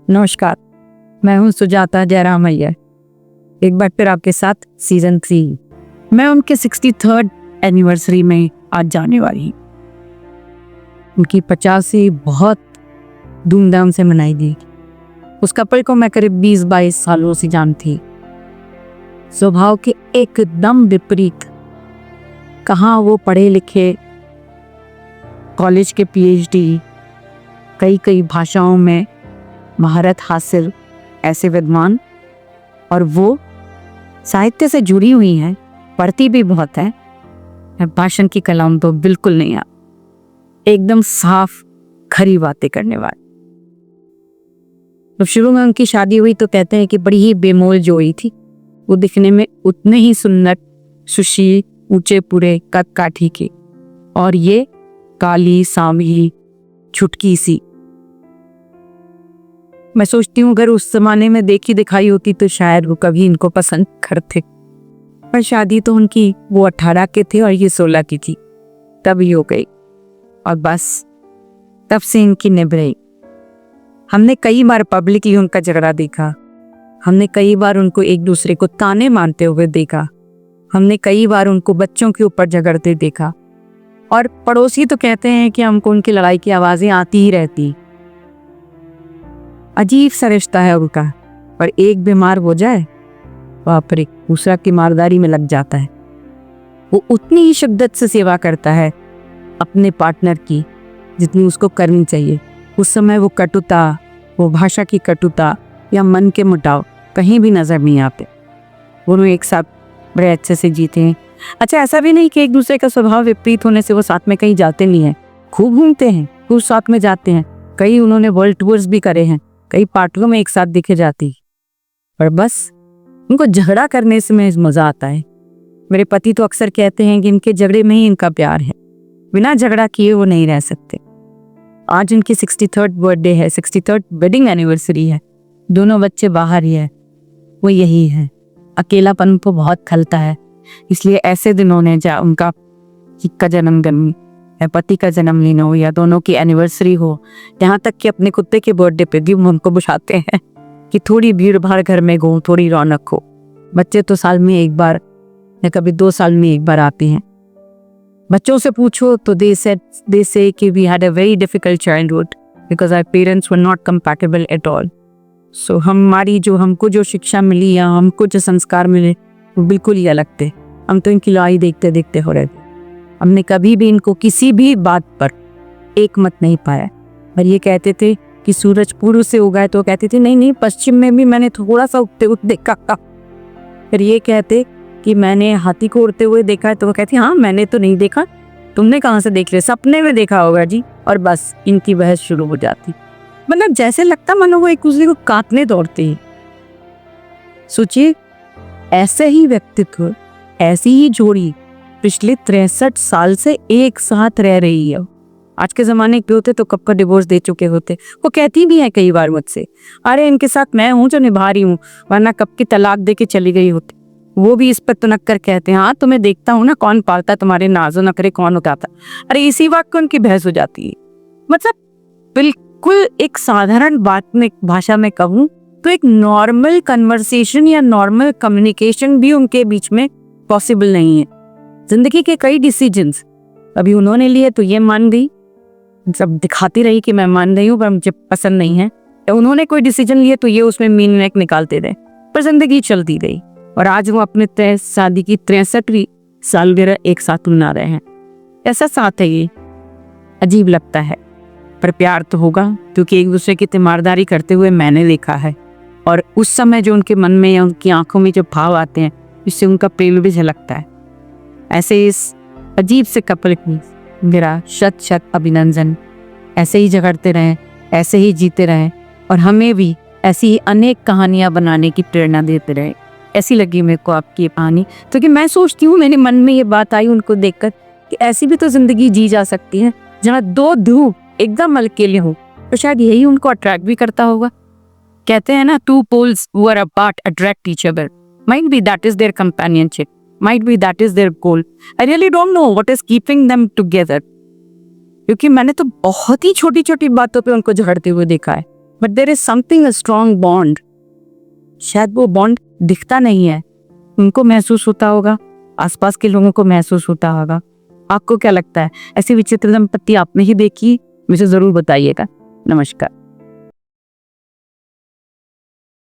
नमस्कार, मैं हूं सुजाता जयराम अय्यर। एक बार फिर आपके साथ सीजन 3। मैं उनके 63rd एनिवर्सरी में आज जाने वाली हूँ। उनकी 50वीं बहुत धूमधाम से मनाई गई। उस कपल को मैं करीब 20-22 सालों से जानती। स्वभाव के एकदम विपरीत। कहाँ वो पढ़े लिखे, कॉलेज के PhD, कई भाषाओं में महारत हासिल ऐसे विद्वान, और वो साहित्य से जुड़ी हुई हैं, पढ़ती भी बहुत है। भाषण की कलाम तो बिल्कुल नहीं आ, एकदम साफ खरी बातें करने वाली। जब शुरू में उनकी शादी हुई तो कहते हैं कि बड़ी ही बेमोल जोड़ी थी। वो दिखने में उतने ही सुंदर, सुशील, ऊंचे पूरे कद काठी के, और ये काली सांवली छुटकी सी। मैं सोचती हूँ अगर उस जमाने में देखी दिखाई होती तो शायद वो कभी इनको पसंद करते। पर शादी तो उनकी वो 18 के थे और ये 16 की थी, तभी हो गई। और बस तब से इनकी निभ रही। हमने कई बार पब्लिकली उनका झगड़ा देखा। हमने कई बार उनको एक दूसरे को ताने मारते हुए देखा। हमने कई बार उनको बच्चों के ऊपर झगड़ते देखा। और पड़ोसी तो कहते हैं कि हमको उनकी लड़ाई की आवाजें आती ही रहती। अजीब सा रिश्ता है उनका। पर एक बीमार हो जाए, बाप रे, दूसरा की मारदारी में लग जाता है। वो उतनी ही शिद्दत से सेवा करता है अपने पार्टनर की जितनी उसको करनी चाहिए। उस समय वो कटुता, वो भाषा की कटुता या मन के मुटाव कहीं भी नजर नहीं आते। दोनों एक साथ बड़े अच्छे से जीते हैं। अच्छा, ऐसा भी नहीं कि एक दूसरे का स्वभाव विपरीत होने से वो साथ में कहीं जाते नहीं हैं। खूब घूमते हैं, खूब साथ में जाते हैं। कई उन्होंने वर्ल्ड टूर्स भी करे हैं, कई पार्टियों में एक साथ दिखे जाती। पर बस उनको झगड़ा करने से में मजा आता है। मेरे पति तो अक्सर कहते हैं कि इनके झगड़े में ही इनका प्यार है, बिना झगड़ा किए वो नहीं रह सकते। आज उनकी 63rd बर्थडे है, 63rd वेडिंग एनिवर्सरी है। दोनों बच्चे बाहर ही है। वो यही है, अकेलापन को बहुत खलता है। इसलिए ऐसे दिनों ने, जा उनका का जन्मदिन या पति का जन्मदिन हो या दोनों की एनिवर्सरी हो, यहाँ तक कि अपने कुत्ते के बर्थडे पे भी उनको बुझाते हैं कि थोड़ी भीड़ भाड़ घर में हो, थोड़ी रौनक हो। बच्चे तो साल में एक बार या कभी 2 साल में एक बार आते हैं। बच्चों से पूछो तो दे से कि we had a very difficult childhood because our parents were not compatible at all. So हमको जो शिक्षा मिली या हमको जो संस्कार मिले वो बिल्कुल ही अलग थे। हम तो इनकी लड़ाई देखते देखते हो रहे थे। हमने कभी भी इनको किसी भी बात पर एक मत नहीं पाया। पर ये कहते थे कि सूरज पूर्व से उगा है तो कहते थे नहीं, पश्चिम में भी मैंने थोड़ा सा उगते उठ देखा। फिर ये कहते कि मैंने हाथी को उड़ते हुए देखा है तो वो कहती हाँ, मैंने तो नहीं देखा, तुमने कहाँ से देख लिया, सपने में देखा होगा जी। और बस इनकी बहस शुरू हो जाती। मतलब जैसे लगता मानो वो एक दूसरे को काटने दौड़ते हैं। सोचिए, ऐसे ही व्यक्तित्व, ऐसी ही जोड़ी पिछले 63 साल से एक साथ रह रही है। आज के जमाने के होते तो कब का डिवोर्स दे चुके होते। वो कहती भी है कई बार मुझसे, अरे इनके साथ मैं हूँ जो निभा रही हूँ, वरना कब की तलाक दे के चली गई होती। वो भी इस पर तुनक कर कहते हैं हाँ, तुम्हें देखता हूँ ना, कौन पालता तुम्हारे नाजो नखरे, कौन उठाता। अरे इसी वक्त उनकी बहस हो जाती है। मतलब बिल्कुल एक साधारण बात में भाषा में कहूँ तो एक नॉर्मल कन्वर्सेशन या नॉर्मल कम्युनिकेशन भी उनके बीच में पॉसिबल नहीं है। जिंदगी के कई डिसीजंस अभी उन्होंने लिए तो ये मान गई, सब दिखाती रही कि मैं मान रही हूँ, पर मुझे पसंद नहीं है। तो उन्होंने कोई डिसीजन लिए तो ये उसमें मीन नेक निकालते रहे, पर जिंदगी चलती रही। और आज वो अपने शादी की 63वीं सालगिरह एक साथ मना रहे हैं। ऐसा साथ है ये, अजीब लगता है। पर प्यार तो होगा, क्योंकि एक दूसरे की तीमारदारी करते हुए मैंने देखा है। और उस समय जो उनके मन में या उनकी आंखों में जो भाव आते हैं, इससे उनका प्रेम भी झलकता है। ऐसे इस अजीब से कपल की मेरा शत अभिनंदन। ऐसे ही झगड़ते रहें, ऐसे ही जीते रहें, और हमें भी ऐसी ही अनेक कहानियां बनाने की प्रेरणा देते रहे। ऐसी लगी मेरे को आपकी ये कहानी, क्योंकि मैं सोचती हूँ, मेरे मन में ये बात आई उनको देखकर कि ऐसी भी तो जिंदगी जी जा सकती है जहाँ 2 ध्रुव एकदम अकेले हो। तो शायद यही उनको अट्रैक्ट भी करता होगा। कहते हैं ना, 2 poles who are apart attract each other. Might be that is their companionship. Might be that is their goal. I really don't know what is keeping them together. क्योंकि मैंने तो बहुत ही छोटी छोटी बातों पे उनको झगड़ते हुए देखा है। But there is something a strong bond. शायद वो बॉन्ड दिखता नहीं है, उनको महसूस होता होगा, आसपास के लोगों को महसूस होता होगा। आपको क्या लगता है? ऐसी विचित्र दंपत्ति आपने ही देखी? मुझे जरूर बताइएगा। नमस्कार।